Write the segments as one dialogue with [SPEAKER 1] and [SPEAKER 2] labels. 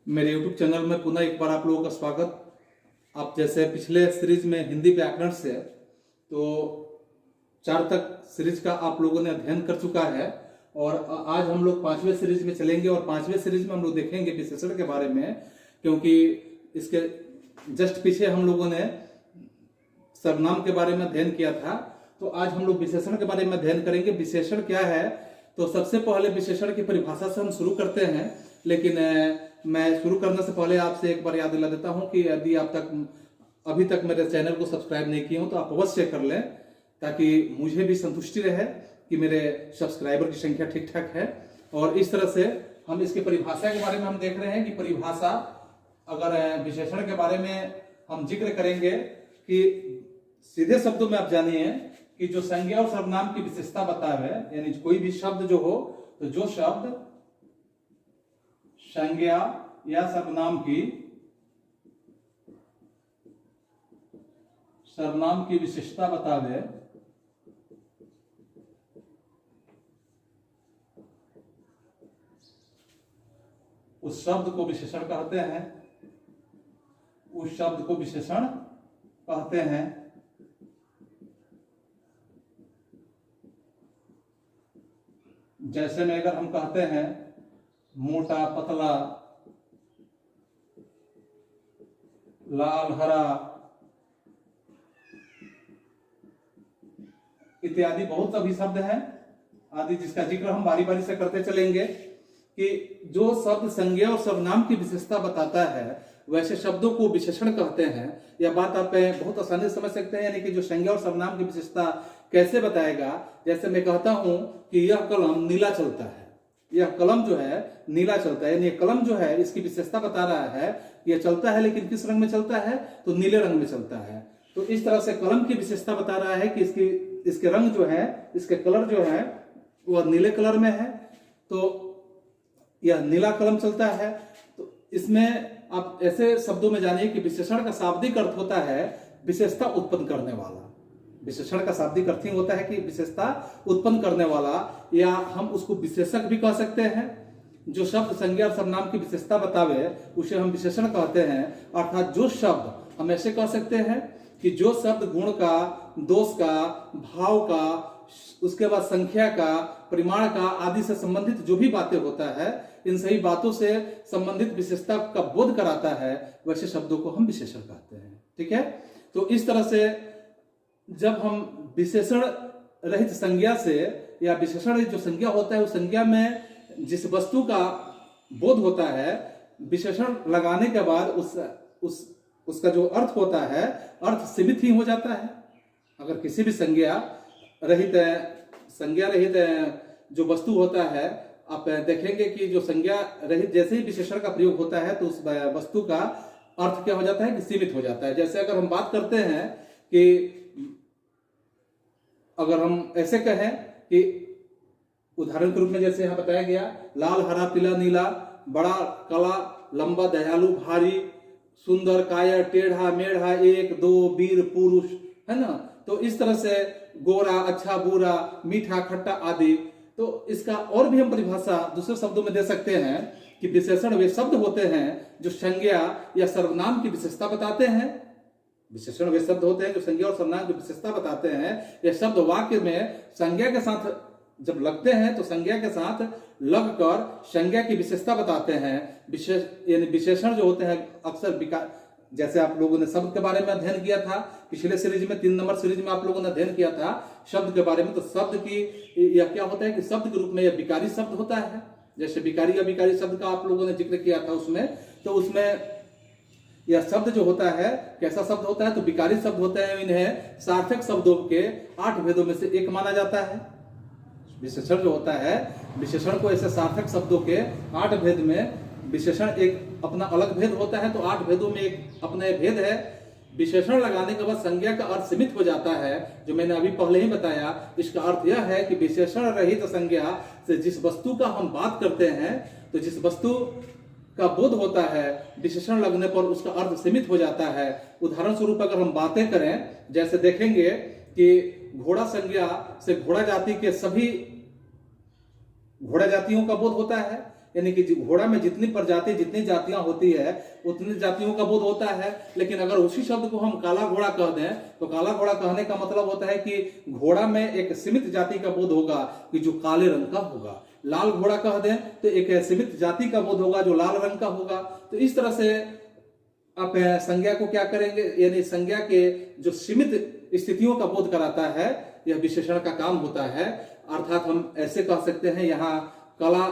[SPEAKER 1] मेरे YouTube channel में पुनः एक बार आप लोगों का स्वागत। आप जैसे पिछले सीरीज में हिंदी व्याकरण से तो 4 तक सीरीज का आप लोगों ने अध्ययन कर चुका है और आज हम लोग 5वें सीरीज में चलेंगे और 5वें सीरीज में हम लोग देखेंगे विशेषण के बारे में, क्योंकि इसके जस्ट पीछे हम लोगों ने सर्वनाम के बारे में अध्ययन किया था। तो आज हम लोग विशेषण के बारे में अध्ययन करेंगे। विशेषण क्या है, तो सबसे पहले विशेषण की परिभाषा से हम शुरू करते हैं। लेकिन मैं शुरू करने से पहले आपसे एक बार याद दिला देता हूं कि यदि आप अभी तक मेरे चैनल को सब्सक्राइब नहीं किए हो तो आप अवश्य कर लें, ताकि मुझे भी संतुष्टि रहे कि मेरे सब्सक्राइबर की संख्या ठीक ठाक है। और इस तरह से हम इसकी परिभाषा के बारे में हम देख रहे हैं कि परिभाषा, अगर विशेषण के बारे में हम जिक्र करेंगे कि सीधे शब्दों में आप जानिए कि जो संज्ञा और सर्वनाम की विशेषता बतावे, यानी कोई भी शब्द जो हो, तो जो शब्द संज्ञा या सर्वनाम की विशेषता बतावे, उस शब्द को विशेषण कहते हैं। उस शब्द को विशेषण कहते हैं। जैसे में अगर हम कहते हैं मोटा, पतला, लाल, हरा इत्यादि बहुत सभी शब्द हैं आदि, जिसका जिक्र हम बारी बारी से करते चलेंगे कि जो शब्द संज्ञा और सर्वनाम की विशेषता बताता है वैसे शब्दों को विशेषण कहते हैं। यह बात आप बहुत आसानी से समझ सकते हैं, यानी कि जो संज्ञा और सर्वनाम की विशेषता कैसे बताएगा। जैसे मैं कहता हूं कि यह कलम नीला चलता है, यह कलम जो है नीला चलता है, यानी कलम जो है इसकी विशेषता बता रहा है। यह चलता है लेकिन किस रंग में चलता है, तो नीले रंग में चलता है। तो इस तरह से कलम की विशेषता बता रहा है कि इसके रंग जो है, इसके कलर जो है वह नीले कलर में है, तो यह नीला कलम चलता है। तो इसमें आप ऐसे शब्दों में जानिए कि विशेषण का शाब्दिक अर्थ होता है विशेषता उत्पन्न करने वाला। विशेषण का शाब्दिक अर्थ ही होता है कि विशेषता उत्पन्न करने वाला, या हम उसको विशेषक भी कह सकते हैं। जो शब्द संज्ञा और सर्वनाम की विशेषता बतावे उसे हम विशेषण कहते हैं। अर्थात जो शब्द हम ऐसे कह सकते हैं कि जो शब्द गुण का, दोष का, भाव का, उसके बाद संख्या का, परिमाण का आदि से संबंधित जो भी बातें होता है, इन सही बातों से संबंधित विशेषता का बोध कराता है, वैसे शब्दों को हम विशेषण कहते हैं। ठीक है। तो इस तरह से जब हम विशेषण रहित संज्ञा से, या विशेषण रहित जो संज्ञा होता है उस संज्ञा में जिस वस्तु का बोध होता है, विशेषण लगाने के बाद उसका जो अर्थ होता है, अर्थ सीमित ही हो जाता है। अगर किसी भी संज्ञा रहित जो वस्तु होता है, आप देखेंगे कि जो संज्ञा रहित जैसे ही विशेषण का प्रयोग होता है तो उस वस्तु का अर्थ क्या हो जाता है कि सीमित हो जाता है। जैसे अगर हम बात करते हैं कि अगर हम ऐसे कहें कि उदाहरण के रूप में जैसे यहां बताया गया, लाल, हरा, पीला, नीला, बड़ा, काला, लंबा, दयालु, भारी, सुंदर, कायर, टेढ़ा, मेढ़ा, एक, दो, वीर, पुरुष, है ना। तो इस तरह से गोरा, अच्छा, बुरा, मीठा, खट्टा आदि। तो इसका और भी हम परिभाषा दूसरे शब्दों में दे सकते हैं कि विशेषण वे शब्द होते हैं जो संज्ञा या सर्वनाम की विशेषता बताते हैं। विशेषण वे शब्द होते हैं जो संज्ञा और सर्वनाम की विशेषता बताते हैं। यह शब्द वाक्य में संज्ञा के साथ जब लगते हैं तो संज्ञा के साथ लगकर संज्ञा की विशेषता बताते हैं। यानी विशेषण जो होते हैं अक्सर, जैसे आप लोगों ने शब्द के बारे में अध्ययन किया था पिछले सीरीज में, 3 नंबर सीरीज में आप लोगों ने अध्ययन किया था शब्द के बारे में। तो शब्द की यह क्या होता है कि शब्द के रूप में यह विकारी शब्द होता है। जैसे विकारी या विकारी शब्द का आप लोगों ने जिक्र किया था उसमें, तो उसमें यह शब्द जो होता है कैसा शब्द होता है, तो विकारी शब्द होता है। इन्हें सार्थक शब्दों के 8 भेदों में से एक माना जाता है। विशेषण जो होता है, विशेषण को ऐसे सार्थक शब्दों के 8 भेद में, विशेषण एक अपना अलग भेद होता है, तो 8 भेदों में एक अपना भेद है। विशेषण लगाने के बाद संज्ञा का अर्थ सीमित हो जाता है, जो मैंने अभी पहले ही बताया। इसका अर्थ यह है कि विशेषण रहित संज्ञा से जिस वस्तु का हम बात करते हैं, तो जिस वस्तु का बोध होता है विशेषण लगने पर उसका अर्थ सीमित हो जाता है। उदाहरण स्वरूप अगर हम बातें करें, जैसे देखेंगे कि घोड़ा संज्ञा से घोड़ा जाति के सभी घोड़ा जातियों का बोध होता है, यानी कि घोड़ा में जितनी प्रजाति जितनी जातियां होती है उतनी जातियों का बोध होता है। लेकिन अगर उसी शब्द को हम काला घोड़ा कह दें तो काला घोड़ा कहने का मतलब होता है कि घोड़ा में एक सीमित जाति का बोध होगा कि जो काले रंग का होगा। लाल घोड़ा कह दें तो एक सीमित जाति का बोध होगा जो लाल रंग का होगा। तो इस तरह से आप संज्ञा को क्या करेंगे, यानी संज्ञा के जो सीमित स्थितियों का बोध कराता है यह विशेषण का काम होता है। अर्थात हम ऐसे कह सकते हैं यहाँ कला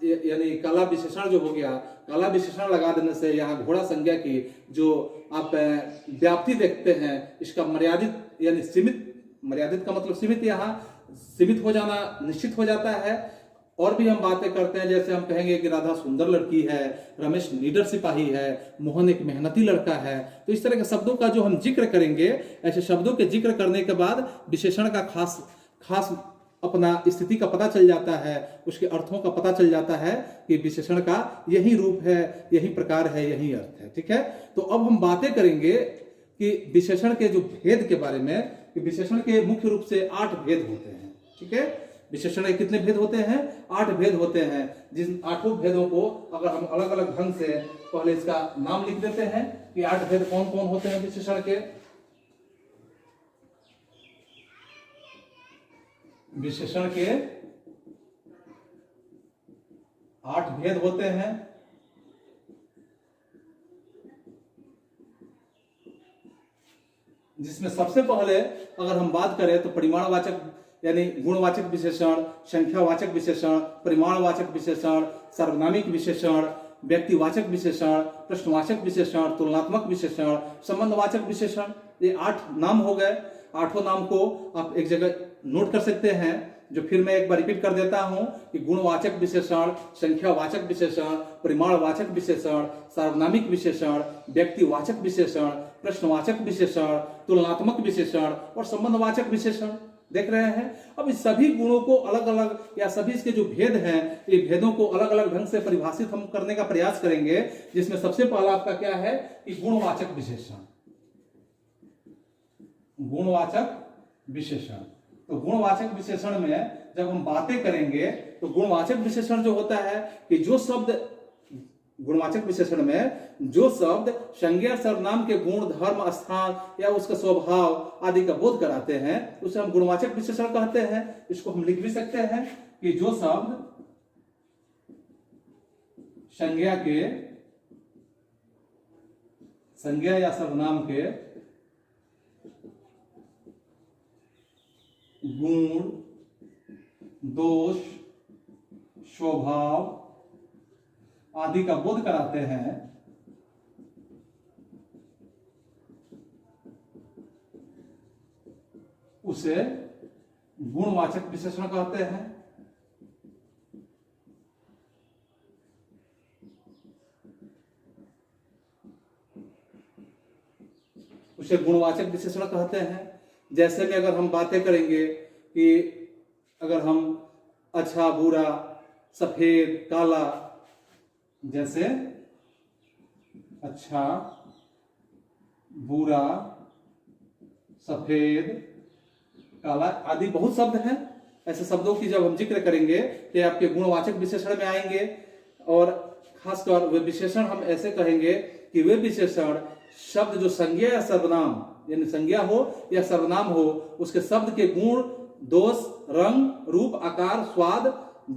[SPEAKER 1] यानी कला विशेषण जो हो गया, कला विशेषण लगा देने से यहाँ घोड़ा संज्ञा की जो आप व्याप्ति देखते हैं इसका मर्यादित यानी सीमित, मर्यादित का मतलब सीमित, यहाँ सीमित हो जाना निश्चित हो जाता है। और भी हम बातें करते हैं, जैसे हम कहेंगे कि राधा सुंदर लड़की है, रमेश लीडर सिपाही है, मोहन एक मेहनती लड़का है। तो इस तरह के शब्दों का जो हम जिक्र करेंगे, ऐसे शब्दों के जिक्र करने के बाद विशेषण का खास अपना स्थिति का पता चल जाता है, उसके अर्थों का पता चल जाता है कि विशेषण का यही रूप है, यही प्रकार है, यही अर्थ है। ठीक है, तो अब हम बातें करेंगे कि विशेषण के जो भेद के बारे में, कि विशेषण के मुख्य रूप से 8 भेद होते हैं। ठीक है, विशेषण के कितने भेद होते हैं? 8 भेद होते हैं। जिन 8 भेदों को अगर हम अलग अलग ढंग से पहले इसका नाम लिख देते हैं कि 8 भेद कौन कौन होते हैं विशेषण के। विशेषण के 8 भेद होते हैं। जिसमें सबसे पहले अगर हम बात करें तो परिमाणवाचक यानी गुणवाचक विशेषण, संख्यावाचक विशेषण, परिमाणवाचक विशेषण, सार्वनामिक विशेषण, व्यक्तिवाचक विशेषण, प्रश्नवाचक विशेषण, तुलनात्मक विशेषण, संबंधवाचक विशेषण। ये 8 नाम हो गए। 8 नाम को आप एक जगह नोट कर सकते हैं, जो फिर मैं एक बार रिपीट कर देता हूं कि गुणवाचक विशेषण, संख्यावाचक विशेषण, परिमाणवाचक विशेषण, सार्वनामिक विशेषण, व्यक्तिवाचक विशेषण, प्रश्नवाचक विशेषण, तुलनात्मक विशेषण और संबंधवाचक विशेषण। देख रहे हैं। अब इस सभी गुणों को अलग अलग या सभी इसके जो भेद हैं, ये भेदों को अलग अलग ढंग से परिभाषित हम करने का प्रयास करेंगे। जिसमें सबसे पहला आपका क्या है कि गुणवाचक विशेषण। गुणवाचक विशेषण, तो गुणवाचक विशेषण में जब हम बातें करेंगे तो गुणवाचक विशेषण जो होता है कि जो शब्द, गुणवाचक विशेषण में जो शब्द संज्ञा सर्वनाम के गुण, धर्म, स्थान या उसका स्वभाव आदि का बोध कराते हैं उसे हम गुणवाचक विशेषण कहते हैं। इसको हम लिख भी सकते हैं कि जो शब्द संज्ञा या सर्वनाम के गुण, दोष, स्वभाव आदि का बोध कराते हैं उसे गुणवाचक विशेषण कहते हैं। उसे गुणवाचक विशेषण कहते हैं। जैसे कि अगर हम बातें करेंगे कि अगर हम अच्छा, बुरा, सफेद, काला, जैसे अच्छा, बुरा, सफेद, काला आदि बहुत शब्द हैं। ऐसे शब्दों की जब हम जिक्र करेंगे तो आपके गुणवाचक विशेषण में आएंगे। और खासकर वे विशेषण हम ऐसे कहेंगे कि वे विशेषण शब्द जो संज्ञा या सर्वनाम, यानी संज्ञा हो या सर्वनाम हो, उसके शब्द के गुण, दोष, रंग, रूप, आकार, स्वाद,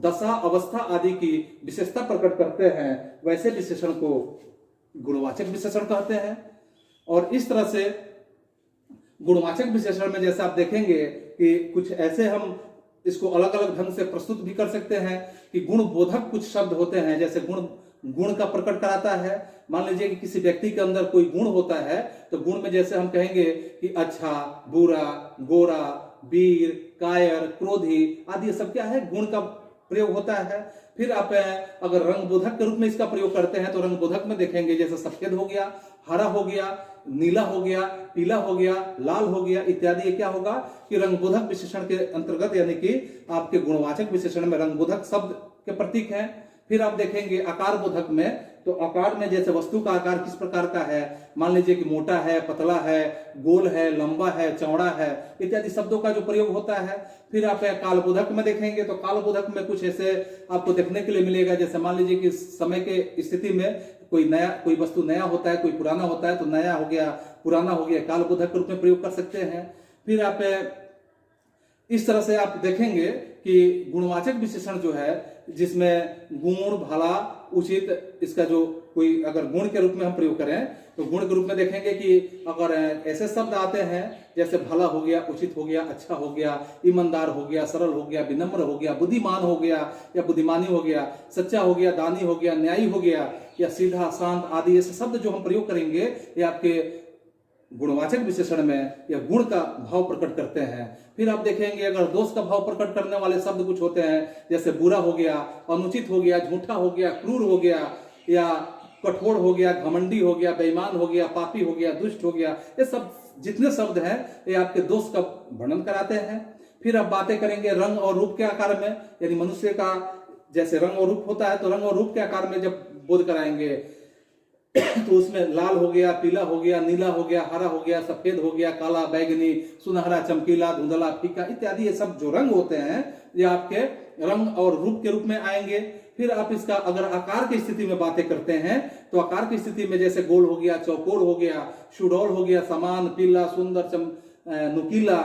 [SPEAKER 1] दशा, अवस्था आदि की विशेषता प्रकट करते हैं, वैसे विशेषण को गुणवाचक विशेषण कहते हैं। और इस तरह से गुणवाचक विशेषण में जैसे आप देखेंगे कि कुछ ऐसे हम इसको अलग अलग ढंग से प्रस्तुत भी कर सकते हैं कि गुण बोधक कुछ शब्द होते हैं। जैसे गुण का प्रकट कराता है। मान लीजिए कि किसी व्यक्ति के अंदर कोई गुण होता है तो गुण में जैसे हम कहेंगे कि अच्छा, बुरा, गोरा, वीर, कायर, क्रोधी आदि ये सब क्या है, गुण का प्रयोग होता है। फिर आप अगर रंग बोधक के रूप में इसका प्रयोग करते हैं तो रंग बोधक में देखेंगे जैसे सफेद हो गया, हरा हो गया, नीला हो गया, पीला हो गया, लाल हो गया इत्यादि। ये क्या होगा कि रंग बोधक विशेषण के अंतर्गत, यानी कि आपके गुणवाचक विशेषण में रंग बोधक शब्द के प्रतीक हैं। फिर आप देखेंगे आकार बोधक में, तो आकार में जैसे वस्तु का आकार किस प्रकार का है, मान लीजिए कि मोटा है, पतला है, गोल है, लंबा है, चौड़ा है, इत्यादि शब्दों का जो प्रयोग होता है। फिर आप कालबोधक में देखेंगे तो कालबोधक में कुछ ऐसे आपको देखने के लिए मिलेगा, जैसे मान लीजिए कि समय के स्थिति में कोई वस्तु नया होता है, कोई पुराना होता है, तो नया हो गया, पुराना हो गया, कालबोधक के रूप में प्रयोग कर सकते हैं। फिर आप इस तरह से आप देखेंगे कि गुणवाचक विशेषण जो है, जिसमें गुण, भला, उचित, इसका जो कोई अगर गुण के रूप में हम प्रयोग करें तो गुण के रूप में देखेंगे कि अगर ऐसे शब्द आते हैं जैसे भला हो गया, उचित हो गया, अच्छा हो गया, ईमानदार हो गया, सरल हो गया, विनम्र हो गया, बुद्धिमान हो गया या बुद्धिमानी हो गया, सच्चा हो गया, दानी हो गया, न्यायी हो गया, या सीधा, शांत आदि ऐसे शब्द जो हम प्रयोग करेंगे ये आपके गुणवाचक विशेषण में या गुण का भाव प्रकट करते हैं। फिर आप देखेंगे अगर दोष का भाव प्रकट करने वाले शब्द कुछ होते हैं, जैसे बुरा हो गया, अनुचित हो गया, झूठा हो गया, क्रूर हो गया, या कठोर हो गया, घमंडी हो गया, बेईमान हो गया, पापी हो गया, दुष्ट हो गया, ये सब जितने शब्द हैं ये आपके दोष का वर्णन कराते हैं। फिर आप बातें करेंगे रंग और रूप के आकार में, यानी मनुष्य का जैसे रंग और रूप होता है तो रंग और रूप के आकार में जब बोध कराएंगे तो उसमें लाल हो गया, पीला हो गया, नीला हो गया, हरा हो गया, सफेद हो गया, काला, बैगनी, सुनहरा, चमकीला, धुंधला, फीका इत्यादि ये सब जो रंग होते हैं ये आपके रंग और रूप के रूप में आएंगे। फिर आप इसका अगर आकार की स्थिति में बातें करते हैं तो आकार की स्थिति में जैसे गोल हो गया, चौकोर हो गया, सुडौल हो गया, समान, पीला, सुंदर, नुकीला,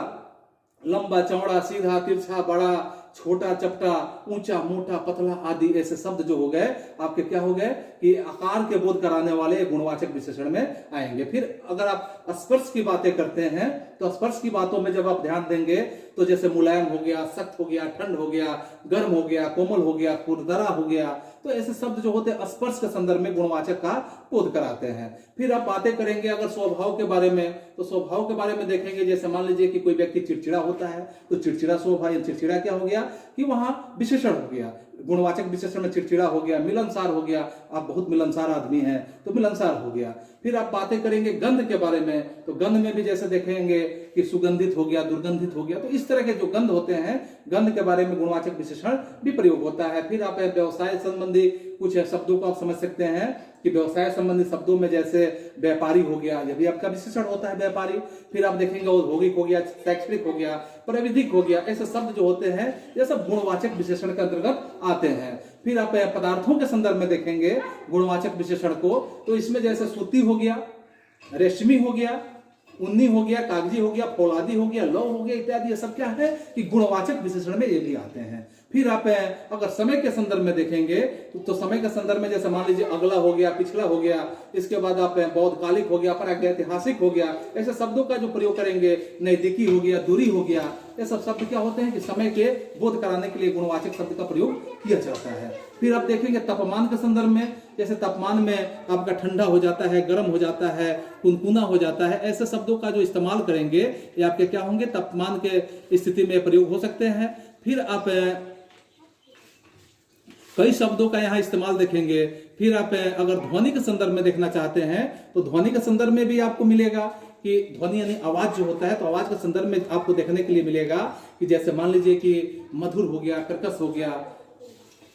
[SPEAKER 1] लंबा, चौड़ा, सीधा, तिरछा, बड़ा, छोटा, चपटा, ऊंचा, मोटा, पतला आदि ऐसे शब्द जो हो गए आपके क्या हो गए कि आकार के बोध कराने वाले गुणवाचक विशेषण में आएंगे। फिर अगर आप स्पर्श की बातें करते हैं तो स्पर्श की बातों में जब आप ध्यान देंगे तो जैसे मुलायम हो गया, सख्त हो गया, ठंड हो गया, गर्म हो गया, कोमल हो गया, खुरदरा हो गया, तो ऐसे शब्द जो होते हैं स्पर्श के संदर्भ में गुणवाचक का बोध कराते हैं। फिर आप बातें करेंगे अगर स्वभाव के बारे में, तो स्वभाव के बारे में देखेंगे जैसे मान लीजिए कि कोई व्यक्ति चिड़चिड़ा होता है तो चिड़चिड़ा स्वभाव, चिड़चिड़ा क्या हो गया कि वहां विशेषण हो गया, गुणवाचक विशेषण में चिड़चिड़ा हो गया। मिलनसार हो गया, आप बहुत मिलनसार आदमी हैं तो मिलनसार हो गया। फिर आप बातें करेंगे गंध के बारे में, तो गंध में भी जैसे देखेंगे कि सुगंधित हो गया, दुर्गंधित हो गया, तो इस तरह के जो गंध होते हैं गंध के बारे में गुणवाचक विशेषण भी प्रयोग होता है। फिर आप व्यवसाय संबंधी कुछ शब्दों को आप समझ सकते हैं कि व्यवसाय संबंधी शब्दों में जैसे व्यापारी हो गया, यह भी आपका विशेषण होता है व्यापारी। फिर आप देखेंगे औद्योगिक हो गया, शैक्षणिक हो गया, प्राविधिक हो गया, ऐसे शब्द जो होते हैं ये सब गुणवाचक विशेषण के अंतर्गत आते हैं। फिर आप पदार्थों के संदर्भ में देखेंगे गुणवाचक विशेषण को, तो इसमें जैसे सूती हो गया, रेशमी हो गया, उन्नी हो गया, कागजी हो गया, फौलादी हो गया, लौ हो गया इत्यादि, ये सब क्या है कि गुणवाचक विशेषण में ये भी आते हैं। फिर आप अगर समय के संदर्भ में देखेंगे तो समय के संदर्भ में जैसे मान लीजिए अगला हो गया, पिछला हो गया, इसके बाद आप बौद्धकालिक हो गया, प्रागैतिहासिक हो गया, ऐसे शब्दों का जो प्रयोग करेंगे, नजदीकी हो गया, दूरी हो गया, ये सब शब्द क्या होते हैं कि समय के बोध कराने के लिए गुणवाचक शब्द का प्रयोग किया जाता है। फिर आप देखेंगे तापमान के संदर्भ में, जैसे तापमान में आपका ठंडा हो जाता है, गर्म हो जाता है, कुनकुना हो जाता है, ऐसे शब्दों का जो इस्तेमाल करेंगे ये आपके क्या होंगे, तापमान के स्थिति में प्रयोग हो सकते हैं। फिर आप कई शब्दों का यहाँ इस्तेमाल देखेंगे। फिर आप अगर ध्वनि के संदर्भ में देखना चाहते हैं तो ध्वनि के संदर्भ में भी आपको मिलेगा कि ध्वनि यानी आवाज जो होता है, तो आवाज के संदर्भ में आपको देखने के लिए मिलेगा कि जैसे मान लीजिए कि मधुर हो गया, कर्कश हो गया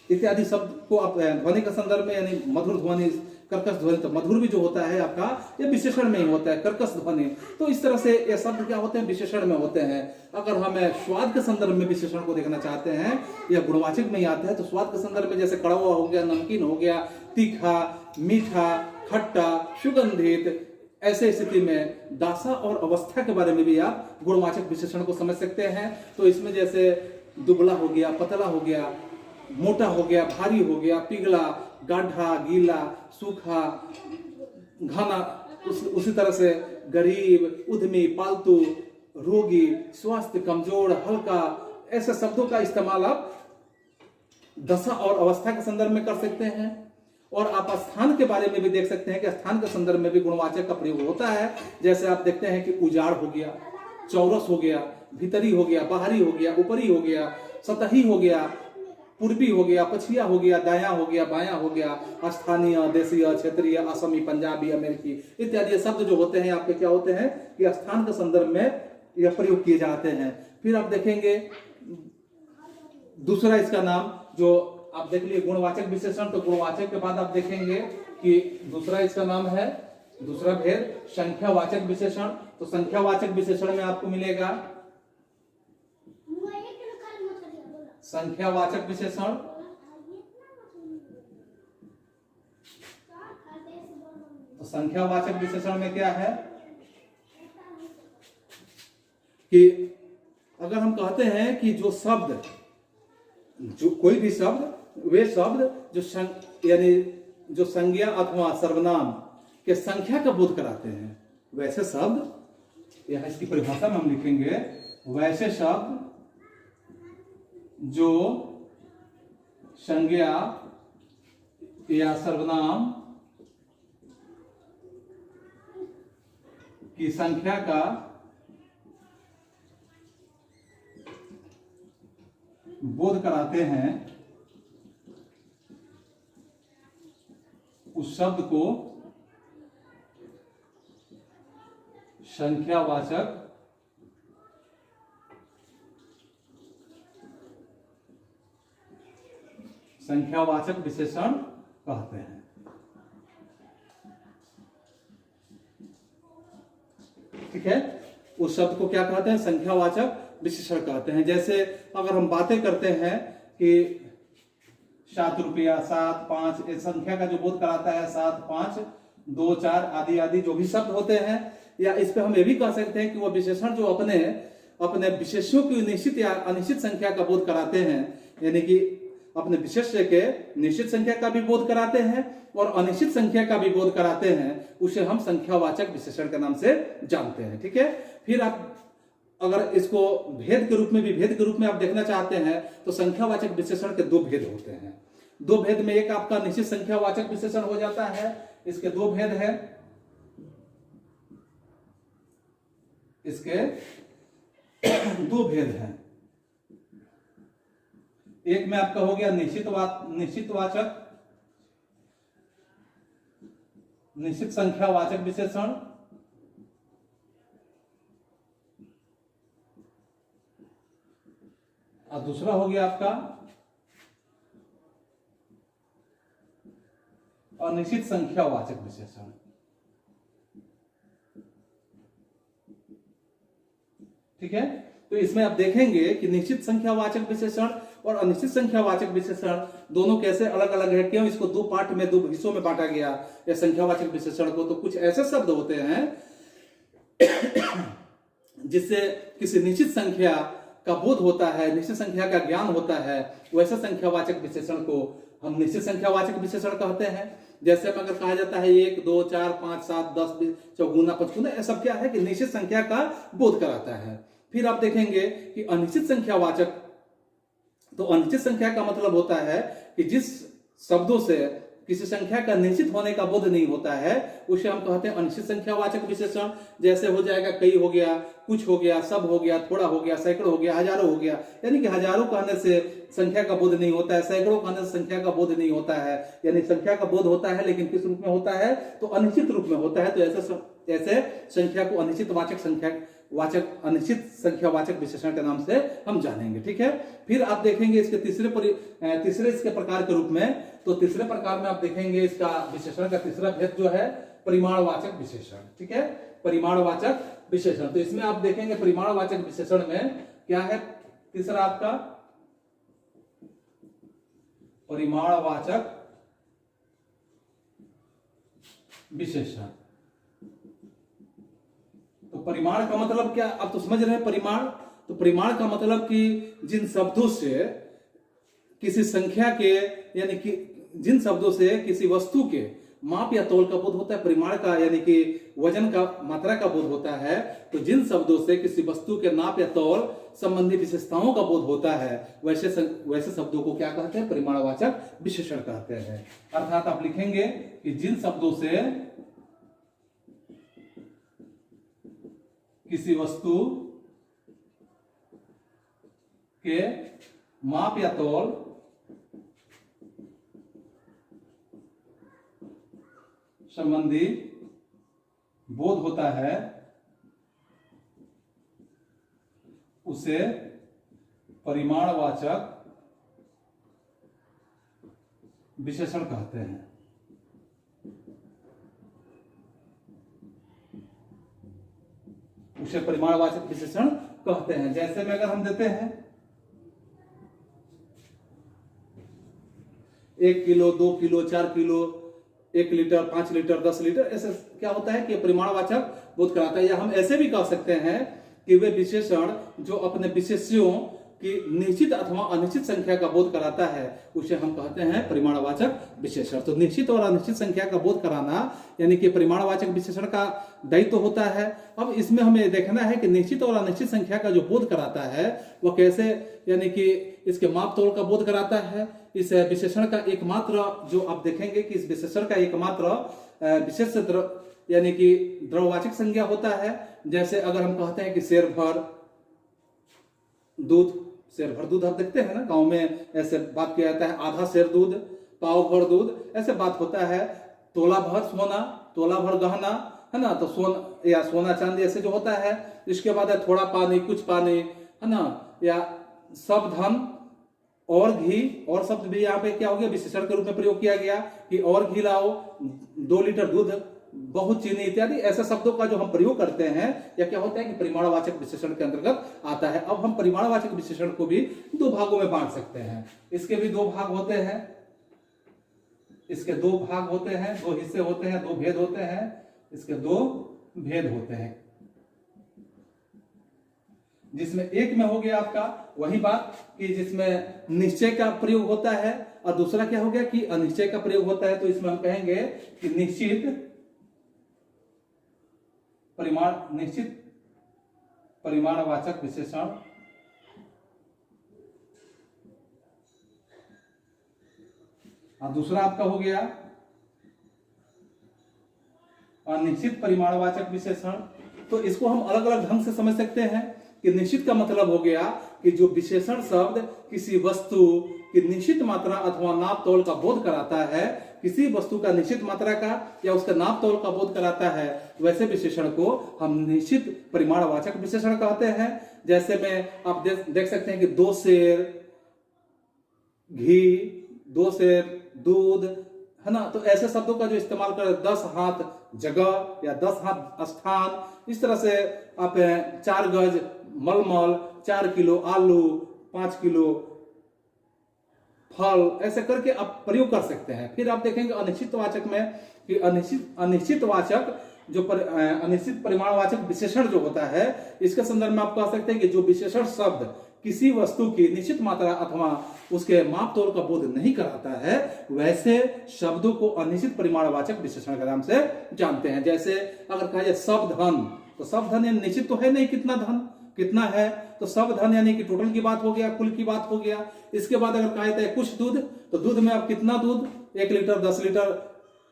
[SPEAKER 1] इत्यादि शब्द को आप ध्वनि के संदर्भ में, यानी मधुर ध्वनि, कर्कश ध्वनि, तो मधुर भी जो होता है आपका ये विशेषण में ही होता है, कर्कश ध्वनि, तो इस तरह से ये शब्द क्या होते हैं, विशेषण में होते हैं। अगर हम स्वाद के संदर्भ में विशेषण को देखना चाहते हैं या गुणवाचक में ही आता है, तो स्वाद के संदर्भ में जैसे कड़वा हो गया, नमकीन हो गया, तीखा, मीठा, खट्टा, सुगंधित, ऐसे स्थिति में दासा और अवस्था के बारे में भी आप गुणवाचक विशेषण को समझ सकते हैं। तो इसमें जैसे दुबला हो गया, पतला हो गया, मोटा हो गया, भारी हो गया, पिघला, गाढ़ा, गीला, सूखा, घना, उसी तरह से गरीब, उद्यमी, पालतू, रोगी, स्वास्थ्य, कमजोर, हल्का, ऐसे शब्दों का इस्तेमाल आप दशा और अवस्था के संदर्भ में कर सकते हैं। और आप स्थान के बारे में भी देख सकते हैं कि स्थान के संदर्भ में भी गुणवाचक का प्रयोग होता है। जैसे आप देखते हैं कि उजाड़ हो गया, चौरस हो गया, भीतरी हो गया, बाहरी हो गया, ऊपरी हो गया, सतही हो गया, पूर्वी हो गया, पछिया हो गया, दाया हो गया, बाया हो गया, स्थानीय, देशीय, क्षेत्रीय, असमी, पंजाबी, अमेरिकी इत्यादि शब्द जो होते हैं आपके क्या होते हैं कि स्थान के संदर्भ में यह प्रयोग किए जाते हैं। फिर आप देखेंगे दूसरा इसका नाम जो आप देख लिए गुणवाचक विशेषण, तो गुणवाचक के बाद आप देखेंगे कि दूसरा इसका नाम है, दूसरा भेद संख्यावाचक विशेषण। तो संख्यावाचक विशेषण में आपको मिलेगा संख्यावाचक विशेषण। तो संख्यावाचक विशेषण में क्या है कि अगर हम कहते हैं कि जो शब्द, जो कोई भी शब्द, वे शब्द जो यानी जो संज्ञा अथवा सर्वनाम के संख्या का बोध कराते हैं, वैसे शब्द, यह इसकी परिभाषा में हम लिखेंगे, वैसे शब्द जो संज्ञा या सर्वनाम की संख्या का बोध कराते हैं, उस शब्द को संख्यावाचक विशेषण कहते हैं। ठीक है, उस शब्द को क्या कहते हैं? संख्यावाचक विशेषण कहते हैं। जैसे अगर हम बातें करते हैं कि 7 रुपया, 7, 5, इस संख्या का जो बोध कराता है, 7, 5, 2, 4 आदि आदि जो भी शब्द होते हैं, या इस पे हम ये भी कह सकते हैं कि वह विशेषण जो अपने विशेषों की निश्चित या अनिश्चित संख्या का बोध कराते हैं, यानी कि अपने विशेष्य के निश्चित संख्या का भी बोध कराते हैं और अनिश्चित संख्या का भी बोध कराते हैं, उसे हम संख्यावाचक विशेषण के नाम से जानते हैं। ठीक है, फिर आप अगर इसको भेद के रूप में आप देखना चाहते हैं, तो संख्यावाचक विशेषण के 2 भेद होते हैं। 2 भेद में एक आपका निश्चित संख्यावाचक विशेषण हो जाता है, इसके 2 भेद है, इसके 2 भेद हैं। एक में आपका हो गया निश्चित संख्यावाचक विशेषण, और दूसरा हो गया आपका अनिश्चित संख्यावाचक विशेषण। ठीक है, तो इसमें आप देखेंगे कि निश्चित संख्यावाचक विशेषण और अनिश्चित संख्यावाचक विशेषण दोनों कैसे अलग अलग है, क्यों इसको 2 पार्ट में, 2 हिस्सों में बांटा गया या संख्यावाचक विशेषण को। तो कुछ ऐसे शब्द होते हैं जिससे किसी निश्चित संख्या का बोध होता है, निश्चित संख्या का ज्ञान होता है, वैसे संख्यावाचक विशेषण को हम निश्चित संख्यावाचक विशेषण कहते हैं। जैसे अगर कहा जाता है 1, 2, 4, 5, 7, 10, 20, 54, 55, यह सब क्या है कि निश्चित संख्या का बोध कराता है। फिर आप देखेंगे कि अनिश्चित संख्यावाचक, तो अनिश्चित संख्या का मतलब होता है कि जिस शब्दों से किसी संख्या का निश्चित होने का बोध नहीं होता है, उसे हम कहते हैं अनिश्चित संख्यावाचक विशेषण। जैसे हो जाएगा कई हो गया, कुछ हो गया, सब हो गया, थोड़ा हो गया, सैकड़ों हो गया, हजारों हो गया। यानी कि हजारों कहने से संख्या का बोध नहीं होता है, सैकड़ों कहने से संख्या का बोध नहीं होता है, यानी संख्या का बोध होता है लेकिन किस रूप में होता है? तो अनिश्चित रूप में होता है। तो ऐसे संख्या को अनिश्चित संख्यावाचक विशेषण के नाम से हम जानेंगे। ठीक है, फिर आप देखेंगे इसके तीसरे इसके प्रकार के रूप में, तो तीसरे प्रकार में आप देखेंगे इसका विशेषण का तीसरा भेद जो है परिमाणवाचक विशेषण। ठीक है, परिमाणवाचक विशेषण। तो इसमें आप देखेंगे परिमाणवाचक विशेषण में क्या है? तीसरा आपका परिमाणवाचक विशेषण। तो परिमाण का मतलब क्या, आप तो समझ रहे हैं परिमाण। तो परिमाण का मतलब कि जिन शब्दों से किसी संख्या के, यानी कि जिन शब्दों से किसी वस्तु के माप या तौल का बोध होता है, परिमाण का यानी कि वजन का, मात्रा का बोध होता है। तो जिन शब्दों से किसी वस्तु के नाप या तौल संबंधी विशेषताओं का बोध होता है, वैसे शब्दों को क्या कहते हैं? परिमाणवाचक विशेषण कहते हैं। अर्थात आप लिखेंगे कि जिन शब्दों से किसी वस्तु के माप या तौल संबंधी बोध होता है, उसे परिमाणवाचक विशेषण कहते हैं। उसे परिमाणवाचक विशेषण कहते हैं। जैसे में अगर हम देते हैं 1 kilo, 2 kilo, 4 kilo, 1 litre, 5 litre, 10 litre, ऐसे क्या होता है कि परिमाणवाचक बोध कराता है। या हम ऐसे भी कह सकते हैं कि वे विशेषण जो अपने विशेष्यों की निश्चित अथवा अनिश्चित संख्या का बोध कराता है, उसे हम कहते हैं परिमाणवाचक विशेषण। तो निश्चित और अनिश्चित संख्या का बोध कराना यानी कि परिमाणवाचक विशेषण का दायित्व होता है। अब इसमें हमें देखना है कि निश्चित और अनिश्चित संख्या का जो बोध कराता है वह कैसे, यानी कि इसके माप तोल का बोध कराता है। इस विशेषण का एकमात्र जो आप देखेंगे कि इस विशेषण का एकमात्र विशेष यानी कि द्रववाचक संज्ञा होता है। जैसे अगर हम कहते हैं कि शेर भर दूध, शेर भर दूध आप देखते हैं ना गांव में ऐसे बात किया जाता है, आधा शेर दूध, पाव भर दूध, ऐसे बात होता है। तोला भर सोना, तोला भर गहना, है ना, तो सोना या सोना चांदी ऐसे जो होता है। इसके बाद है थोड़ा पानी, कुछ पानी, है ना, या सब धन और घी, और शब्द भी यहाँ पे क्या हो गया विशेषण के रूप में प्रयोग किया गया कि और घी लाओ, 2 लीटर दूध, बहुत चीनी इत्यादि ऐसे शब्दों का जो हम प्रयोग करते हैं या क्या होता है कि परिमाणवाचक विशेषण के अंतर्गत आता है। अब हम परिमाणवाचक विशेषण को भी 2 भागों में बांट सकते हैं। इसके भी 2 भाग होते हैं, इसके 2 भाग होते हैं, 2 हिस्से होते हैं, 2 भेद होते हैं, इसके 2 भेद होते हैं। जिसमें एक में हो गया आपका वही बात कि जिसमें निश्चय का प्रयोग होता है, और दूसरा क्या हो गया कि अनिश्चय का प्रयोग होता है। तो इसमें हम कहेंगे कि निश्चित परिमाणवाचक विशेषण, और दूसरा आपका हो गया अनिश्चित परिमाणवाचक विशेषण। तो इसको हम अलग अलग ढंग से समझ सकते हैं कि निश्चित का मतलब हो गया कि जो विशेषण शब्द किसी वस्तु की निश्चित मात्रा अथवा नाप तोल का बोध कराता है, किसी वस्तु का निश्चित मात्रा का या उसका नाप तोल का बोध कराता है, वैसे विशेषण को हम निश्चित परिमाणवाचक विशेषण कहते हैं। जैसे में आप देख सकते हैं कि 2 सेर घी, 2 सेर दूध, है ना, तो ऐसे शब्दों का जो इस्तेमाल कर 10 हाथ जगह या 10 हाथ स्थान, इस तरह से आप 4 गज मलमल, 4 किलो आलू, 5 किलो फल, ऐसे करके आप प्रयोग कर सकते हैं। फिर आप देखेंगे अनिश्चित वाचक में कि अनिश्चित वाचक जो अनिश्चित परिमाणवाचक विशेषण जो होता है, इसके संदर्भ में आप कह सकते हैं कि जो विशेषण शब्द किसी वस्तु की निश्चित मात्रा अथवा उसके माप तोल का बोध नहीं कराता है, वैसे शब्दों को अनिश्चित परिमाणवाचक विशेषण के नाम से जानते हैं। जैसे अगर कहा जाए सब धन, तो सब धन निश्चित तो है नहीं कितना धन कितना है, तो सब धन यानी कि टोटल की बात हो गया, कुल की बात हो गया। इसके बाद अगर कहा जाता है कुछ दूध, तो दूध में आप कितना दूध, 1 लीटर, 10 लीटर,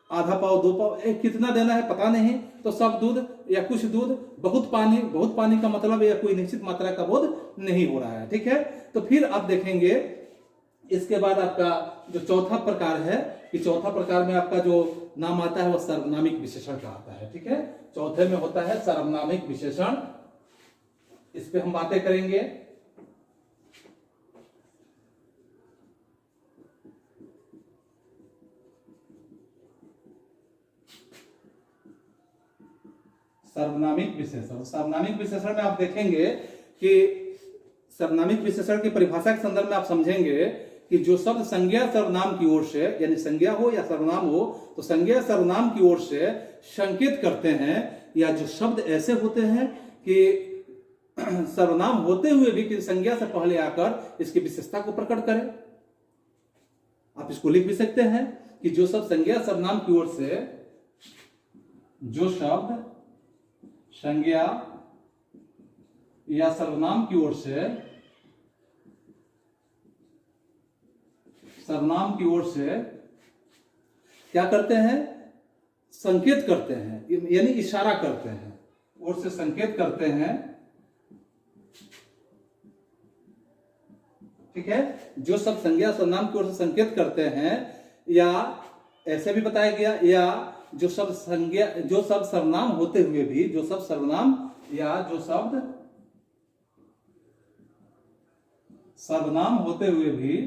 [SPEAKER 1] आधा पाव, 2 पाव, कितना देना है पता नहीं, तो सब दूध या कुछ दूध, बहुत पानी का मतलब या कोई निश्चित मात्रा का बोध नहीं हो रहा है। ठीक है, तो फिर आप देखेंगे इसके बाद आपका जो चौथा प्रकार है कि चौथा प्रकार में आपका जो नाम आता है वह सर्वनामिक विशेषण का आता है। ठीक है, चौथे में होता है सर्वनामिक विशेषण। इस पे हम बातें करेंगे। सर्वनामिक विशेषण, सर्वनामिक विशेषण में आप देखेंगे कि सर्वनामिक विशेषण की परिभाषा के संदर्भ में आप समझेंगे कि जो शब्द संज्ञा सर्वनाम की ओर से, यानी संज्ञा हो या सर्वनाम हो, तो संज्ञा सर्वनाम की ओर से संकेत करते हैं, या जो शब्द ऐसे होते हैं कि सर्वनाम होते हुए भी कि संज्ञा से पहले आकर इसकी विशेषता को प्रकट करें। आप इसको लिख भी सकते हैं कि जो शब्द संज्ञा सर्वनाम की ओर से, जो शब्द संज्ञा या सर्वनाम की ओर से, सर्वनाम की ओर से क्या करते हैं, संकेत करते हैं, यानी इशारा करते हैं, ओर से संकेत करते हैं। ठीक है, जो सब संज्ञा सर्वनाम की ओर से संकेत करते हैं, या ऐसे भी बताया गया, या जो सब संज्ञा, जो सब सर्वनाम होते हुए भी, जो सब सर्वनाम या जो शब्द सर्वनाम होते हुए भी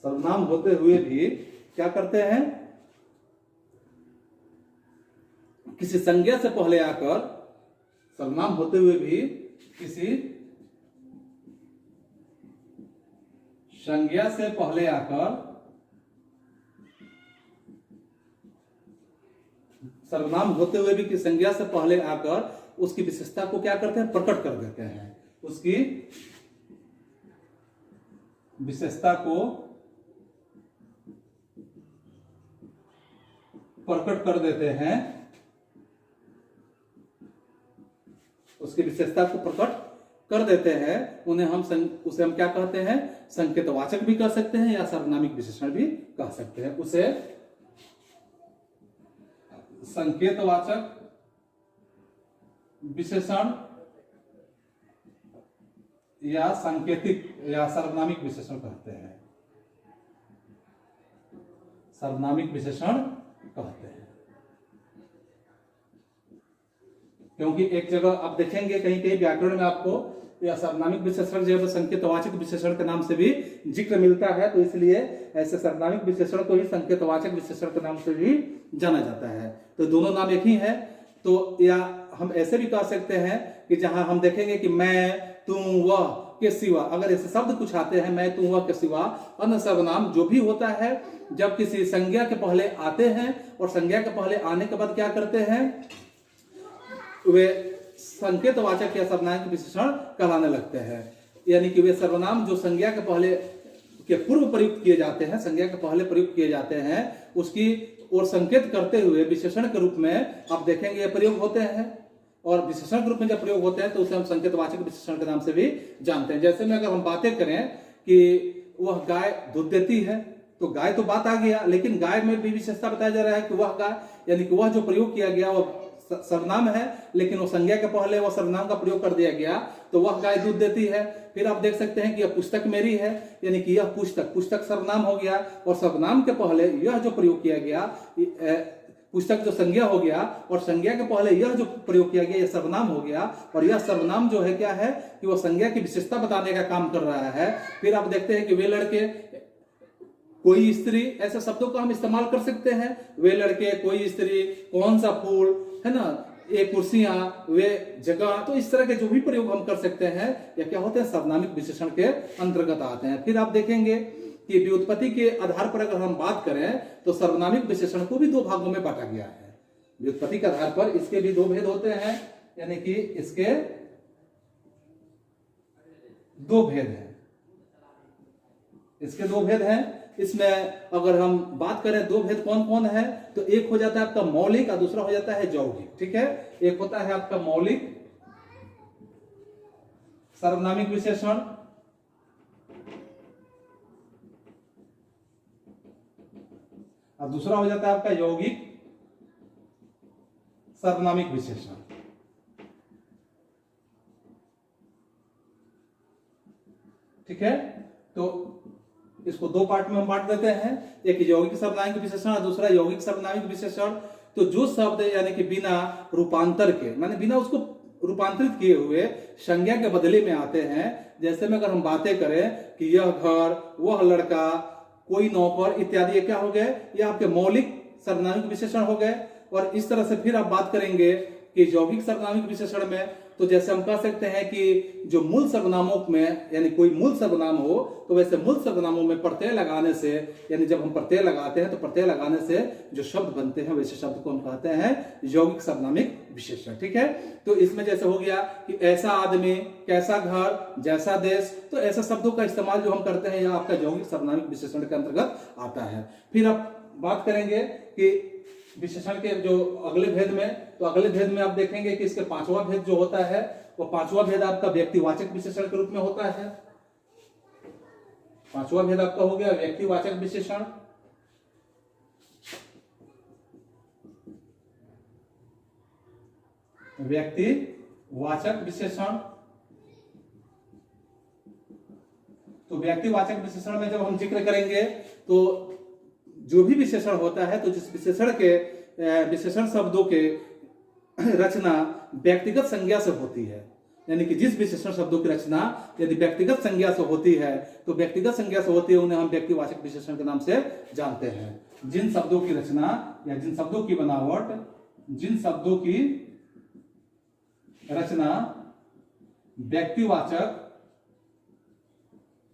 [SPEAKER 1] सर्वनाम होते हुए भी क्या करते हैं, किसी संज्ञा से पहले आकर, सर्वनाम होते हुए भी किसी संज्ञा से पहले आकर, सर्वनाम होते हुए भी किसी संज्ञा से पहले आकर उसकी विशेषता को क्या करते हैं, प्रकट कर देते हैं। उसकी विशेषता को प्रकट कर देते हैं, उसकी विशेषता को प्रकट कर देते हैं। उन्हें उसे हम क्या कहते हैं, संकेतवाचक भी कह सकते हैं या सर्वनामिक विशेषण भी कह सकते हैं। उसे संकेतवाचक विशेषण या सांकेतिक या सर्वनामिक विशेषण कहते हैं, सर्वनामिक विशेषण कहते हैं। क्योंकि एक जगह आप देखेंगे कहीं कहीं व्याकरण में आपको या सर्वनामिक विशेषण जो है संकेतवाचक विशेषण के नाम से भी जिक्र मिलता है, तो इसलिए ऐसे सर्वनामिक विशेषण को ही संकेतवाचक विशेषण के नाम से भी जाना जाता है। तो दोनों नाम एक ही है। तो या हम ऐसे भी कह सकते हैं कि जहां हम देखेंगे कि मैं, तुम, वह के सिवा, अगर ऐसे शब्द कुछ आते हैं मैं, तुम, वह के सिवा अन्य सर्वनाम जो भी होता है, जब किसी संज्ञा के पहले आते हैं और संज्ञा के पहले आने के बाद क्या करते हैं, वे संकेतवाचक या सर्वनामिक विशेषण कहलाने लगते हैं। यानी कि वे सर्वनाम जो संज्ञा के पहले के पूर्व प्रयुक्त किए जाते हैं, संज्ञा के पहले प्रयुक्त किए जाते हैं, उसकी और संकेत करते हुए विशेषण के रूप में आप देखेंगे ये प्रयोग होते हैं। और विशेषण के रूप में जब प्रयोग होते हैं तो उसे हम संकेतवाचक विशेषण के नाम से भी जानते हैं। जैसे में अगर हम बातें करें कि वह गाय दूध देती है, तो गाय तो बात आ गया, लेकिन गाय में भी विशेषता बताया जा रहा है कि वह गाय, यानी कि वह जो प्रयोग किया गया वह सर्वनाम है, लेकिन वो संज्ञा के पहले वह सर्वनाम का प्रयोग कर दिया गया, तो वह गाय दूध देती है। फिर आप देख सकते हैं कि यह पुस्तक मेरी है, यानी कि यह पुस्तक, पुस्तक सर्वनाम हो गया, और सर्वनाम के पहले यह जो प्रयोग किया गया, पुस्तक जो संज्ञा हो गया, और संज्ञा के पहले यह जो प्रयोग किया गया यह सर्वनाम हो गया। और यह सर्वनाम जो है क्या है कि वह संज्ञा की विशेषता बताने का काम कर रहा है। फिर आप देखते हैं कि वे लड़के, कोई स्त्री, ऐसे शब्दों को हम इस्तेमाल कर सकते हैं। वे लड़के, कोई स्त्री, कौन सा फूल, है ना, ये कुर्सियां, वे जगह, तो इस तरह के जो भी प्रयोग हम कर सकते हैं या क्या होते हैं, सर्वनामिक विशेषण के अंतर्गत आते हैं। फिर आप देखेंगे कि व्युत्पत्ति के आधार पर अगर हम बात करें तो सर्वनामिक विशेषण को भी दो भागों में बांटा गया है। व्युत्पत्ति के आधार पर इसके भी दो भेद होते हैं, यानी कि इसके दो भेद हैं, इसके दो भेद हैं। इसमें अगर हम बात करें दो भेद कौन कौन है, तो एक हो जाता है आपका मौलिक और दूसरा हो जाता है यौगिक। ठीक है, एक होता है आपका मौलिक सर्वनामिक विशेषण, और दूसरा हो जाता है आपका यौगिक सर्वनामिक विशेषण। ठीक है, तो इसको दो पार्ट में हम बांट देते हैं, एक यौगिक सर्वनामिक विशेषण और दूसरा यौगिक सर्वनामिक विशेषण। तो जो शब्द यानी कि बिना रूपांतर के, माने बिना उसको रूपांतरित किए हुए संज्ञा के बदले में आते हैं, जैसे में अगर हम बातें करें कि यह घर, वह लड़का, कोई नौकर इत्यादि, ये क्या हो गए, ये आपके मौलिक सर्वनामिक विशेषण हो गए। और इस तरह से फिर आप बात करेंगे कि यौगिक सर्वनामिक विशेषण में, तो जैसे हम कह सकते हैं कि जो मूल सर्वनामों में, यानी कोई मूल सर्वनाम हो, तो वैसे मूल सर्वनामों में प्रत्यय लगाने से, यानी जब हम प्रत्यय लगाते हैं तो प्रत्यय लगाने से जो शब्द बनते हैं वैसे शब्द को हम कहते हैं यौगिक सर्वनामिक विशेषण। ठीक है, तो इसमें जैसे हो गया कि ऐसा आदमी, कैसा घर, जैसा देश, तो ऐसे शब्दों का इस्तेमाल जो हम करते हैं यह आपका यौगिक सर्वनामिक विशेषण के अंतर्गत आता है। फिर आप बात करेंगे कि विशेषण के जो अगले भेद में, तो अगले भेद में आप देखेंगे कि इसके पांचवा भेद जो होता है वो पांचवा भेद आपका व्यक्तिवाचक विशेषण के रूप में होता है। पांचवा भेद आपका हो गया व्यक्तिवाचक विशेषण। व्यक्तिवाचक विशेषण, तो व्यक्तिवाचक विशेषण में जब हम जिक्र करेंगे तो जो भी विशेषण होता है, तो जिस विशेषण के विशेषण शब्दों के रचना व्यक्तिगत संज्ञा से होती है, यानी कि जिस विशेषण शब्दों की रचना यदि व्यक्तिगत संज्ञा से होती है तो व्यक्तिगत संज्ञा से होती है उन्हें हम व्यक्तिवाचक विशेषण के नाम से जानते हैं। जिन शब्दों की रचना या जिन शब्दों की बनावट, जिन शब्दों की रचना व्यक्तिवाचक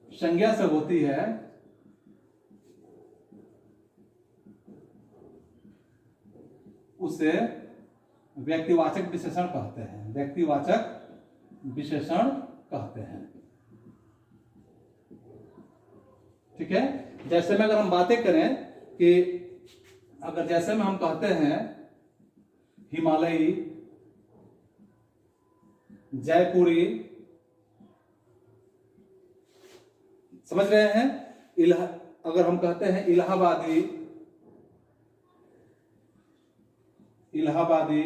[SPEAKER 1] संज्ञा से होती है उसे व्यक्तिवाचक विशेषण कहते हैं, व्यक्तिवाचक विशेषण कहते हैं। ठीक है, जैसे में अगर हम बातें करें कि अगर जैसे में हम कहते हैं हिमालयी, जयपुरी, समझ रहे हैं, अगर हम कहते हैं इलाहाबादी, इलाहाबादी,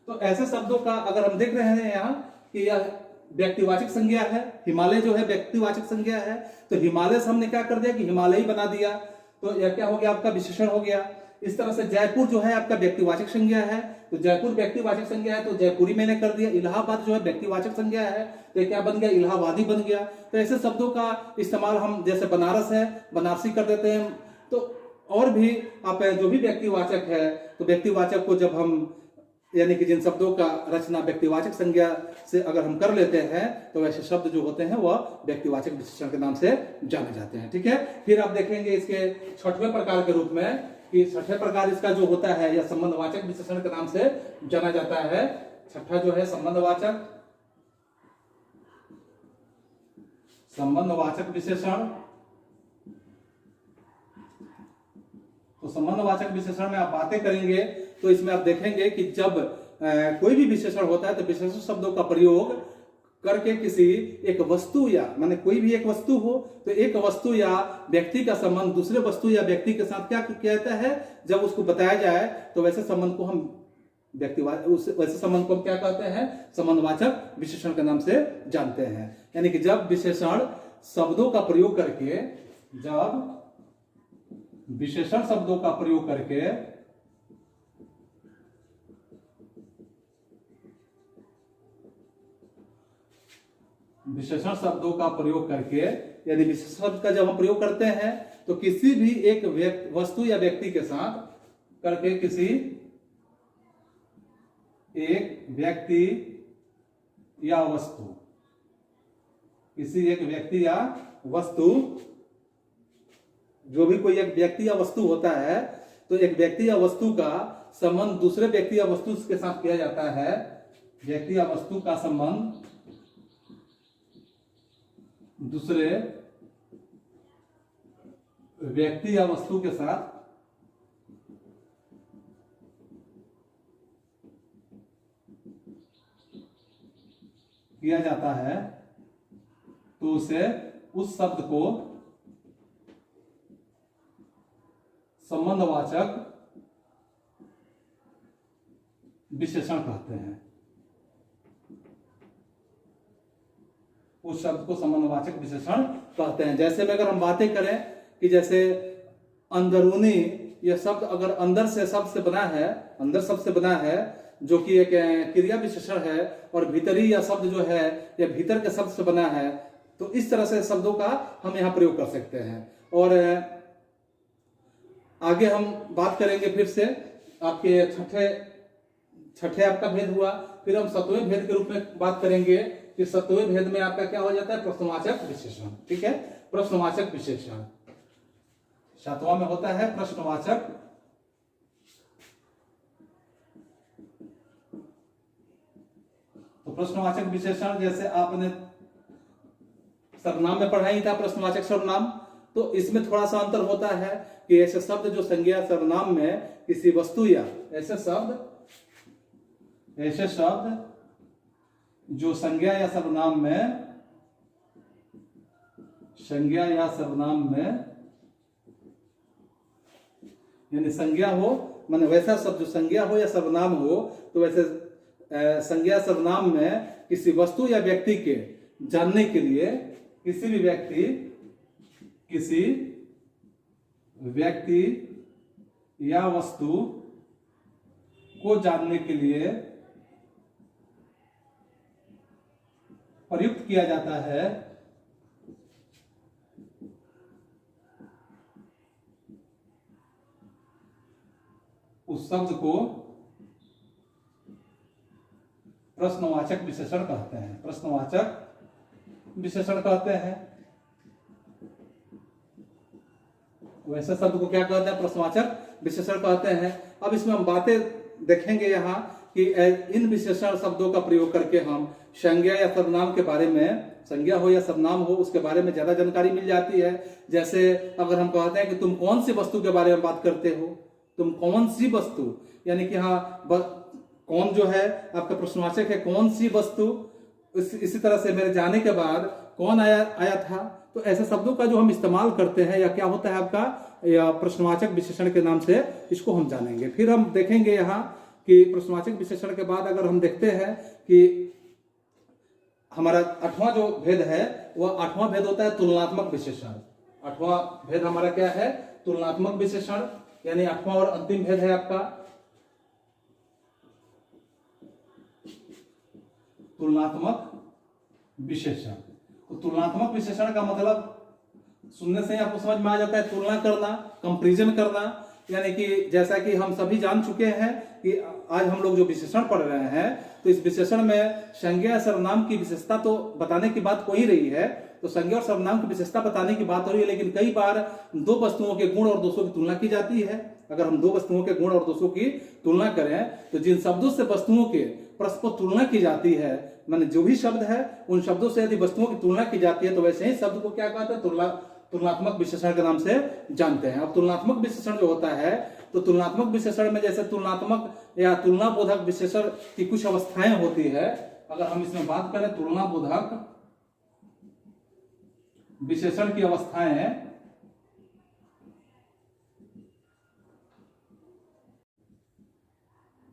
[SPEAKER 1] तो ऐसे शब्दों का अगर हम देख रहे हैं यहाँ कि यह व्यक्तिवाचक संज्ञा है, हिमालय जो है व्यक्तिवाचक संज्ञा है, तो हिमालय से हमने क्या कर दिया कि हिमालयी बना दिया, तो यह क्या हो गया, आपका विशेषण हो गया। इस तरह से जयपुर जो है आपका व्यक्तिवाचक संज्ञा है, तो जयपुर व्यक्तिवाचक संज्ञा है तो जयपुरी मैंने कर दिया। इलाहाबाद जो है व्यक्तिवाचक संज्ञा है तो क्या बन गया, इलाहाबादी बन गया। तो ऐसे शब्दों का इस्तेमाल हम, जैसे बनारस है बनारसी कर देते हैं। तो और भी आप जो भी व्यक्तिवाचक है, तो व्यक्तिवाचक को जब हम यानी कि जिन शब्दों का रचना व्यक्तिवाचक संज्ञा से अगर हम कर लेते हैं तो वैसे शब्द जो होते हैं वह व्यक्तिवाचक विशेषण के नाम से जाने जाते हैं। ठीक है, फिर आप देखेंगे इसके छठवें प्रकार के रूप में कि छठे प्रकार इसका जो होता है या संबंधवाचक विशेषण के नाम से जाना जाता है। छठा जो है संबंधवाचक, संबंधवाचक विशेषण। तो संबंधवाचक विशेषण में आप बातें करेंगे तो इसमें आप देखेंगे कि जब कोई भी विशेषण होता है तो विशेषण शब्दों का प्रयोग करके किसी एक वस्तु या माने कोई भी एक वस्तु हो तो एक वस्तु या व्यक्ति का संबंध दूसरे वस्तु या व्यक्ति के साथ क्या कहता है, जब उसको बताया जाए तो वैसे संबंध को हम वैसे संबंध को हम क्या कहते हैं, संबंधवाचक विशेषण के नाम से जानते हैं। यानी कि जब विशेषण शब्दों का प्रयोग करके, जब विशेषण शब्दों का प्रयोग करके विशेषण शब्दों का प्रयोग करके यदि विशेषण शब्द का जब हम प्रयोग करते हैं तो किसी भी एक वस्तु या व्यक्ति के साथ करके किसी एक व्यक्ति या वस्तु, किसी एक व्यक्ति या वस्तु, जो भी कोई एक व्यक्ति या वस्तु होता है तो एक व्यक्ति या वस्तु का संबंध दूसरे व्यक्ति या वस्तु के साथ किया जाता है। व्यक्ति या वस्तु का संबंध दूसरे व्यक्ति या वस्तु के साथ किया जाता है तो उसे, उस शब्द को संबंधवाचक विशेषण कहते हैं। उस शब्द को संबंधवाचक विशेषण कहते हैं। जैसे में अगर हम बातें करें कि जैसे अंदरूनी, यह शब्द अगर अंदर से शब्द से बना है, अंदर शब्द से बना है जो कि एक क्रिया विशेषण है, और भीतरी या शब्द जो है यह भीतर के शब्द से बना है, तो इस तरह से शब्दों का हम यहाँ प्रयोग कर सकते हैं। और आगे हम बात करेंगे फिर से आपके छठे आपका भेद हुआ, फिर हम सतवें भेद के रूप में बात करेंगे कि सतवें भेद में आपका क्या हो जाता है, प्रश्नवाचक विशेषण। ठीक है, प्रश्नवाचक विशेषण सातवां में होता है प्रश्नवाचक। तो प्रश्नवाचक विशेषण जैसे आपने सर्वनाम में पढ़ा ही था, प्रश्नवाचक सर्वनाम, तो इसमें थोड़ा सा अंतर होता है कि ऐसे शब्द जो संज्ञा सर्वनाम में किसी वस्तु या ऐसे शब्द जो संज्ञा या सर्वनाम में यानी संज्ञा हो, माने वैसा शब्द जो संज्ञा हो या सर्वनाम हो, तो वैसे संज्ञा सर्वनाम में किसी वस्तु या व्यक्ति के जानने के लिए किसी व्यक्ति या वस्तु को जानने के लिए प्रयुक्त किया जाता है उस शब्द को प्रश्नवाचक विशेषण कहते हैं। प्रश्नवाचक विशेषण कहते हैं। वैसे शब्द को क्या कहते हैं? प्रश्नवाचक विशेषण कहते हैं। अब इसमें हम बातें देखेंगे यहाँ कि इन विशेषण शब्दों का प्रयोग करके हम संज्ञा या सर्वनाम के बारे में, संज्ञा हो या सर्वनाम हो, उसके बारे में ज्यादा जानकारी मिल जाती है। जैसे अगर हम कहते हैं कि तुम कौन सी वस्तु के बारे में बात करते हो, तुम कौन सी वस्तु, यानी कि हाँ कौन जो है आपका प्रश्नवाचक है, कौन सी वस्तु। इसी तरह से मेरे जाने के बाद कौन आया था। तो ऐसे शब्दों का जो हम इस्तेमाल करते हैं या क्या होता है आपका, या प्रश्नवाचक विशेषण के नाम से इसको हम जानेंगे। फिर हम देखेंगे यहाँ कि प्रश्नवाचक विशेषण के बाद अगर हम देखते हैं कि हमारा 8वां जो भेद है वह 8वां भेद होता है तुलनात्मक विशेषण। 8वां भेद हमारा क्या है? तुलनात्मक विशेषण, यानी 8वां और अंतिम भेद है आपका तुलनात्मक विशेषण। तो तुलनात्मक विशेषण का मतलब सुनने से ही आपको समझ में आ जाता है, तुलना करना, कंपैरिजन करना। यानी कि जैसा कि हम सभी जान चुके हैं कि आज हम लोग जो विशेषण पढ़ रहे हैं, तो इस विशेषण में संज्ञा या सर्वनाम की विशेषता तो बताने की बात हो ही रही है। तो संज्ञा और सर्वनाम की विशेषता बताने की बात हो रही है, लेकिन कई बार दो वस्तुओं के गुण और दोषों की तुलना की जाती है। अगर हम दो वस्तुओं के गुण और दोषों की तुलना करें तो जिन शब्दों से वस्तुओं के परस्पर तुलना की जाती है, माने जो भी शब्द है उन शब्दों से यदि वस्तुओं की तुलना की जाती है तो वैसे ही शब्द को क्या कहते हैं? तुलनात्मक विशेषण के नाम से जानते हैं। अब तुलनात्मक विशेषण जो होता है, तो तुलनात्मक विशेषण में जैसे तुलनात्मक या तुलना बोधक विशेषण की कुछ अवस्थाएं होती है। अगर हम इसमें बात करें तुलना बोधक विशेषण की अवस्थाएं,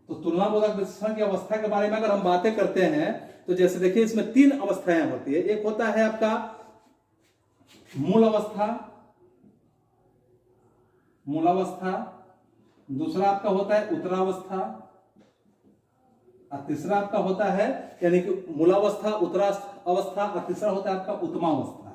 [SPEAKER 1] तो तुलना बोधक विशेषण की अवस्था के बारे में अगर हम बातें करते हैं तो जैसे देखिए इसमें 3 अवस्थाएं होती है। एक होता है आपका मूल अवस्था, दूसरा आपका होता है उत्तरावस्था, और तीसरा आपका होता है, यानी कि मूलावस्था, उत्तरावस्था, और तीसरा होता है आपका उत्तमावस्था।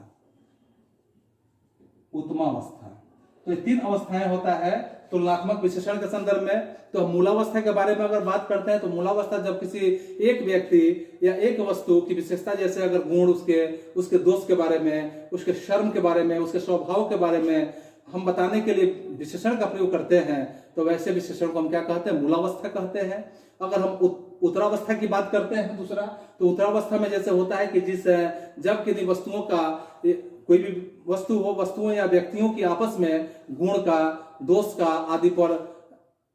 [SPEAKER 1] तो ये 3 अवस्थाएं होता है तुलनात्मक विशेषण के संदर्भ में। तो मूलावस्था के बारे में अगर बात करते हैं तो मूलावस्था जब किसी एक व्यक्ति या एक वस्तु की विशेषता, जैसे अगर गुण, उसके दोष के बारे में, उसके शर्म के बारे में, उसके स्वभाव के बारे में हम बताने के लिए विशेषण का प्रयोग करते हैं, तो वैसे विशेषण को हम क्या कहते हैं? मूलावस्था कहते हैं। अगर हम उत्तरावस्था की बात करते हैं दूसरा, तो उत्तरावस्था में जैसे होता है कि जब किन्हीं वस्तुओं का, कोई भी वस्तु हो, वस्तुओं या व्यक्तियों की आपस में गुण का, दोष का आदि पर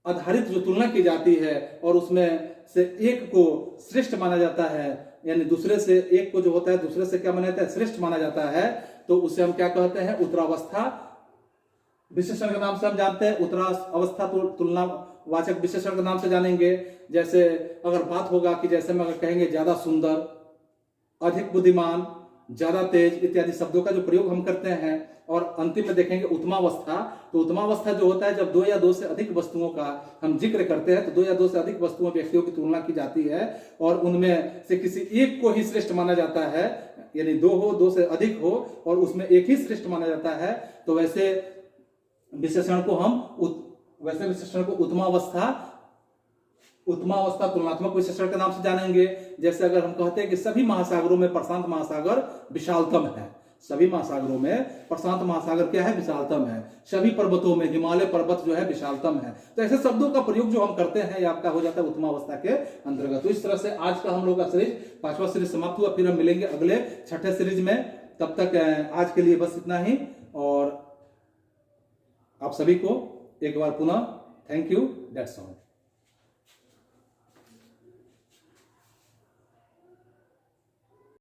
[SPEAKER 1] आधारित जो तुलना की जाती है और उसमें से एक को श्रेष्ठ माना जाता है, यानी दूसरे से, एक को जो होता है दूसरे से क्या माना जाता है? श्रेष्ठ माना जाता है। तो उसे हम क्या कहते हैं? उत्तरावस्था विशेषण के नाम से हम जानते हैं। उत्तरावस्था तुलनावाचक विशेषण के नाम से जानेंगे। जैसे अगर बात होगा कि जैसे हम अगर कहेंगे ज्यादा सुंदर, अधिक बुद्धिमान, ज्यादा तेज इत्यादि शब्दों का जो प्रयोग हम करते हैं। और अंतिम में देखेंगे उत्तमावस्था। तो उत्तमावस्था जो होता है जब 2 या 2 से अधिक वस्तुओं का हम जिक्र करते हैं, तो 2 या 2 से अधिक वस्तुओं, व्यक्तियों की तुलना की जाती है और उनमें से किसी एक को ही श्रेष्ठ माना जाता है, यानी 2 हो, 2 से अधिक हो और उसमें एक ही श्रेष्ठ माना जाता है। तो वैसे विशेषण को उत्तमावस्था तुलनात्मक विशेषण के नाम से जानेंगे। जैसे अगर हम कहते हैं कि सभी महासागरों में प्रशांत महासागर विशालतम है, सभी महासागरों में प्रशांत महासागर क्या है? विशालतम है। सभी पर्वतों में हिमालय पर्वत जो है विशालतम है। तो ऐसे शब्दों का प्रयोग जो हम करते हैं ये आपका हो जाता है उत्तमावस्था के अंतर्गत। तो इस तरह से आज का हम लोग का सीरीज 5वां सीरीज समाप्त हुआ। फिर हम मिलेंगे अगले 6ठे सीरीज में। तब तक आज के लिए बस इतना ही, और आप सभी को एक बार पुनः थैंक यू, दैट्स ऑल।